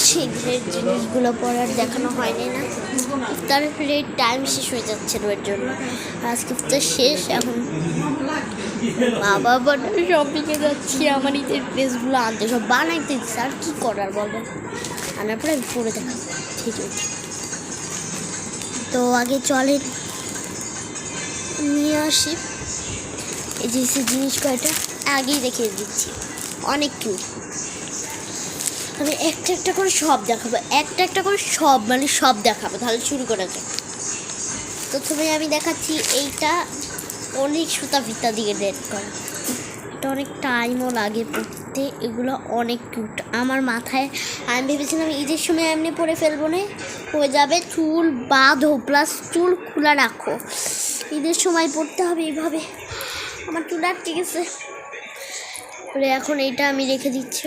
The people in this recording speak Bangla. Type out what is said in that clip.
শীঘ্রের জিনিসগুলো পড়ার দেখানো হয়নি না, ইফতারের টাইম শেষ হয়ে যাচ্ছে ওর জন্য। আজকে ইফতার শেষ, এখন মা বাবা শপিংয়ে যাচ্ছি আমার ঈদের ড্রেসগুলো আনতে, সব বানাইতে দিচ্ছে। আর কী করার বলেন, আনার পরে আমি পরে দেখা ঠিক আছে। তো আগে চলেন নিয়ে আসি এই যে জিনিস কয়টা, আগেই দেখিয়ে দিচ্ছি, অনেক কিউট। আমি একটা একটা করে সব দেখাবো, একটা একটা করে সব মানে সব দেখাবো। তাহলে শুরু করা যাক। প্রথমে আমি দেখাচ্ছি এইটা, অনেক সুতা ফিতা দিয়ে রেড করা, এটা অনেক টাইমও লাগে পড়তে। এগুলো অনেক কিউট। আমার মাথায় আমি ভেবেছিলাম ঈদের সময় এমনি পরে ফেলবো না, হয়ে যাবে। চুল বাঁধো প্লাস চুল খোলা রাখো, ঈদের সময় পড়তে হবে এইভাবে। আমার চুল আটকে গেছে, এখন এইটা আমি রেখে দিচ্ছি।